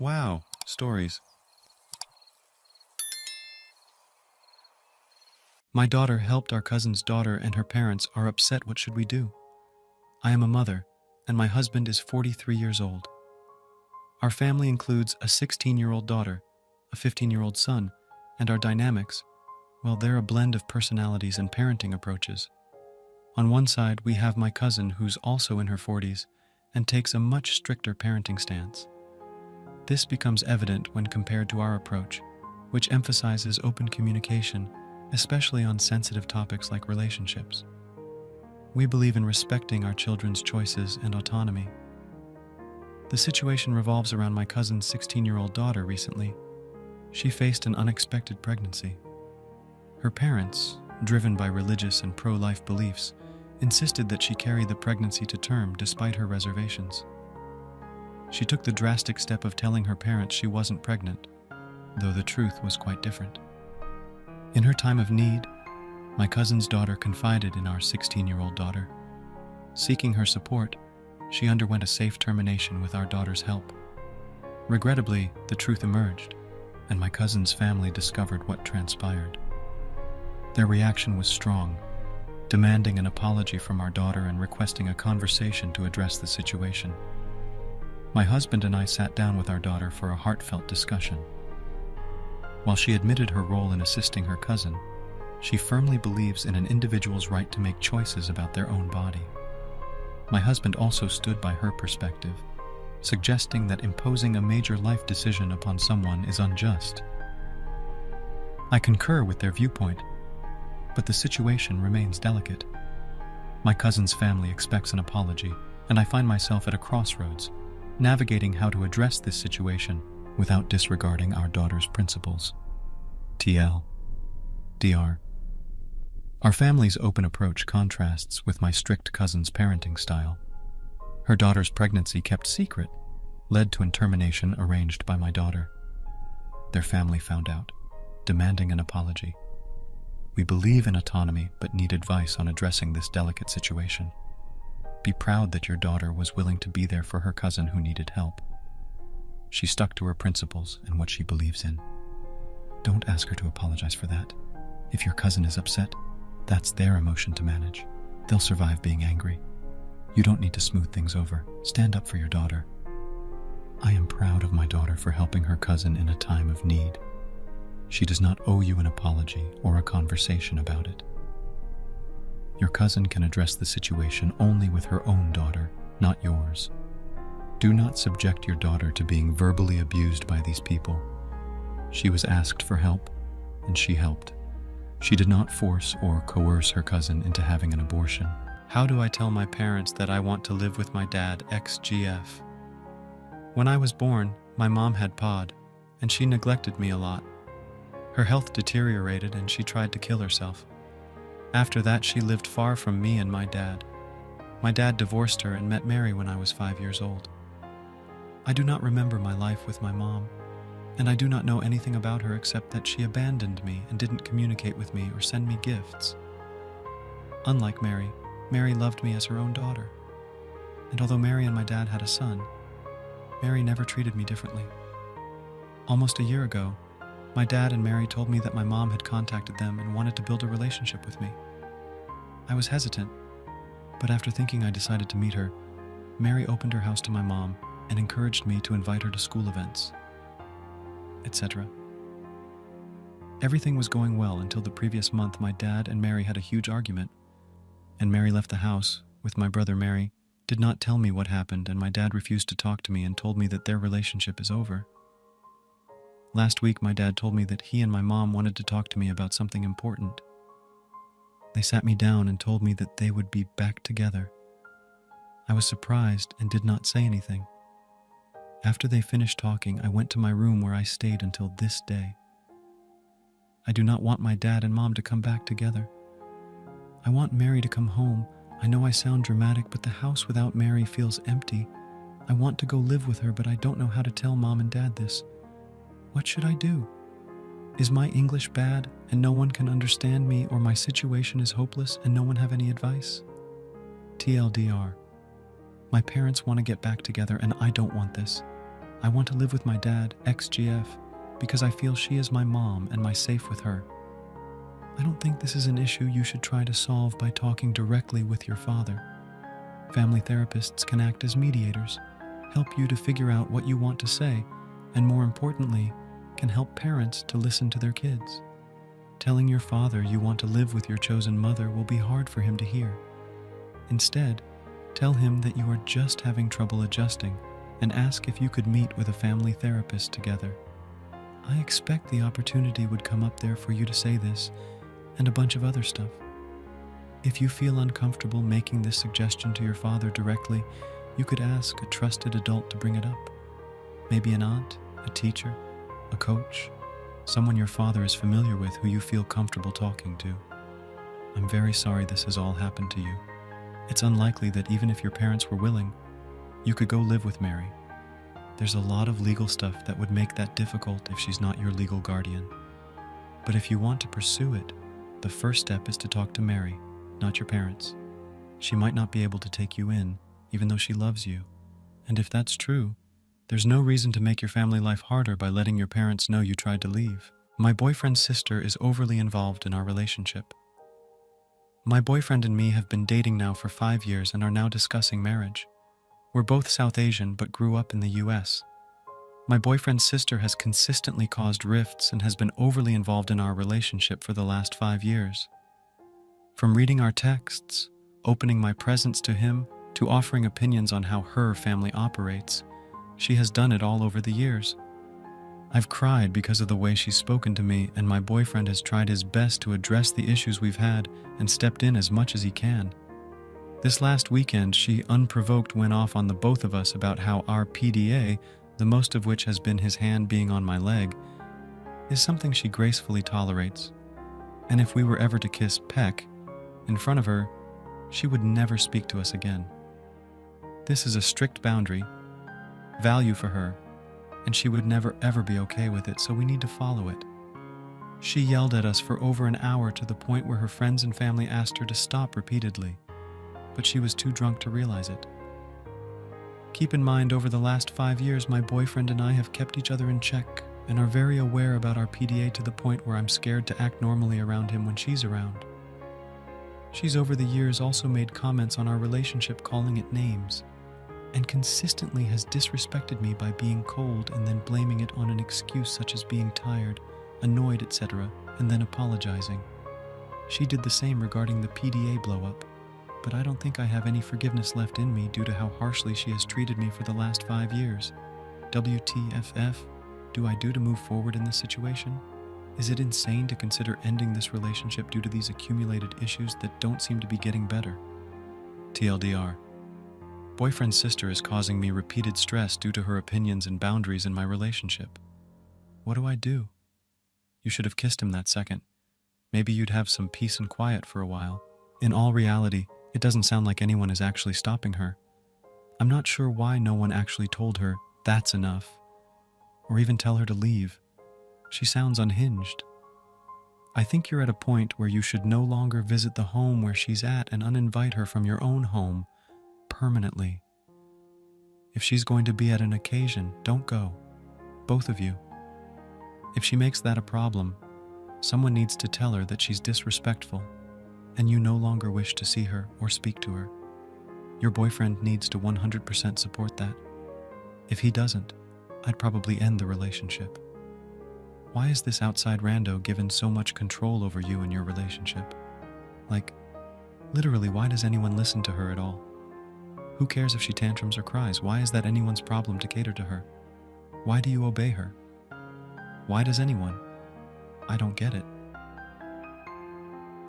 Wow, stories. My daughter helped our cousin's daughter and her parents are upset. What should we do? I am a mother, and my husband is 43 years old. Our family includes a 16-year-old daughter, a 15-year-old son, and our dynamics, well, they're a blend of personalities and parenting approaches. On one side, we have my cousin who's also in her 40s and takes a much stricter parenting stance. This becomes evident when compared to our approach, which emphasizes open communication, especially on sensitive topics like relationships. We believe in respecting our children's choices and autonomy. The situation revolves around my cousin's 16-year-old daughter recently. She faced an unexpected pregnancy. Her parents, driven by religious and pro-life beliefs, insisted that she carry the pregnancy to term despite her reservations. She took the drastic step of telling her parents she wasn't pregnant, though the truth was quite different. In her time of need, my cousin's daughter confided in our 16-year-old daughter. Seeking her support, she underwent a safe termination with our daughter's help. Regrettably, the truth emerged, and my cousin's family discovered what transpired. Their reaction was strong, demanding an apology from our daughter and requesting a conversation to address the situation. My husband and I sat down with our daughter for a heartfelt discussion. While she admitted her role in assisting her cousin, she firmly believes in an individual's right to make choices about their own body. My husband also stood by her perspective, suggesting that imposing a major life decision upon someone is unjust. I concur with their viewpoint, but the situation remains delicate. My cousin's family expects an apology, and I find myself at a crossroads, navigating how to address this situation without disregarding our daughter's principles. TL. DR. Our family's open approach contrasts with my strict cousin's parenting style. Her daughter's pregnancy, kept secret, led to a termination arranged by my daughter. Their family found out, demanding an apology. We believe in autonomy but need advice on addressing this delicate situation. Be proud that your daughter was willing to be there for her cousin who needed help. She stuck to her principles and what she believes in. Don't ask her to apologize for that. If your cousin is upset, that's their emotion to manage. They'll survive being angry. You don't need to smooth things over. Stand up for your daughter. I am proud of my daughter for helping her cousin in a time of need. She does not owe you an apology or a conversation about it. Your cousin can address the situation only with her own daughter, not yours. Do not subject your daughter to being verbally abused by these people. She was asked for help, and she helped. She did not force or coerce her cousin into having an abortion. How do I tell my parents that I want to live with my dad, XGF? When I was born, my mom had POD, and she neglected me a lot. Her health deteriorated and she tried to kill herself. After that, she lived far from me and my dad. My dad divorced her and met Mary when I was 5 years old. I do not remember my life with my mom, and I do not know anything about her except that she abandoned me and didn't communicate with me or send me gifts. Unlike Mary, Mary loved me as her own daughter. And although Mary and my dad had a son, Mary never treated me differently. Almost a year ago, my dad and Mary told me that my mom had contacted them and wanted to build a relationship with me. I was hesitant, but after thinking, I decided to meet her. Mary opened her house to my mom and encouraged me to invite her to school events, etc. Everything was going well until the previous month. My dad and Mary had a huge argument, and Mary left the house with my brother. Mary did not tell me what happened, and my dad refused to talk to me and told me that their relationship is over. Last week, my dad told me that he and my mom wanted to talk to me about something important. They sat me down and told me that they would be back together. I was surprised and did not say anything. After they finished talking, I went to my room where I stayed until this day. I do not want my dad and mom to come back together. I want Mary to come home. I know I sound dramatic, but the house without Mary feels empty. I want to go live with her, but I don't know how to tell mom and dad this. What should I do? Is my English bad and no one can understand me, or my situation is hopeless and no one have any advice? TLDR. My parents want to get back together and I don't want this. I want to live with my dad, XGF, because I feel she is my mom and my safe with her. I don't think this is an issue you should try to solve by talking directly with your father. Family therapists can act as mediators, help you to figure out what you want to say, and more importantly, can help parents to listen to their kids. Telling your father you want to live with your chosen mother will be hard for him to hear. Instead, tell him that you are just having trouble adjusting and ask if you could meet with a family therapist together. I expect the opportunity would come up there for you to say this and a bunch of other stuff. If you feel uncomfortable making this suggestion to your father directly, you could ask a trusted adult to bring it up. Maybe an aunt, a teacher, a coach, someone your father is familiar with who you feel comfortable talking to. I'm very sorry this has all happened to you. It's unlikely that even if your parents were willing, you could go live with Mary. There's a lot of legal stuff that would make that difficult if she's not your legal guardian. But if you want to pursue it, the first step is to talk to Mary, not your parents. She might not be able to take you in, even though she loves you. And if that's true, there's no reason to make your family life harder by letting your parents know you tried to leave. My boyfriend's sister is overly involved in our relationship. My boyfriend and me have been dating now for 5 years and are now discussing marriage. We're both South Asian but grew up in the US. My boyfriend's sister has consistently caused rifts and has been overly involved in our relationship for the last 5 years. From reading our texts, opening my presents to him, to offering opinions on how her family operates, she has done it all over the years. I've cried because of the way she's spoken to me, and my boyfriend has tried his best to address the issues we've had and stepped in as much as he can. This last weekend, she unprovoked went off on the both of us about how our PDA, the most of which has been his hand being on my leg, is something she gracefully tolerates. And if we were ever to kiss peck in front of her, she would never speak to us again. This is a strict boundary, value for her, and she would never ever be okay with it, so we need to follow it. She yelled at us for over an hour to the point where her friends and family asked her to stop repeatedly, but she was too drunk to realize it. Keep in mind, over the last 5 years, my boyfriend and I have kept each other in check and are very aware about our PDA to the point where I'm scared to act normally around him when she's around. She's over the years also made comments on our relationship, calling it names, and consistently has disrespected me by being cold and then blaming it on an excuse such as being tired, annoyed, etc., and then apologizing. She did the same regarding the PDA blow-up, but I don't think I have any forgiveness left in me due to how harshly she has treated me for the last 5 years. WTFF do I do to move forward in this situation? Is it insane to consider ending this relationship due to these accumulated issues that don't seem to be getting better? TLDR. Boyfriend's sister is causing me repeated stress due to her opinions and boundaries in my relationship. What do I do? You should have kissed him that second. Maybe you'd have some peace and quiet for a while. In all reality, it doesn't sound like anyone is actually stopping her. I'm not sure why no one actually told her, that's enough, or even tell her to leave. She sounds unhinged. I think you're at a point where you should no longer visit the home where she's at and uninvite her from your own home permanently. If she's going to be at an occasion, don't go. Both of you. If she makes that a problem, someone needs to tell her that she's disrespectful and you no longer wish to see her or speak to her. Your boyfriend needs to 100% support that. If he doesn't, I'd probably end the relationship. Why is this outside rando given so much control over you and your relationship? Like, literally, why does anyone listen to her at all? Who cares if she tantrums or cries? Why is that anyone's problem to cater to her? Why do you obey her? Why does anyone? I don't get it.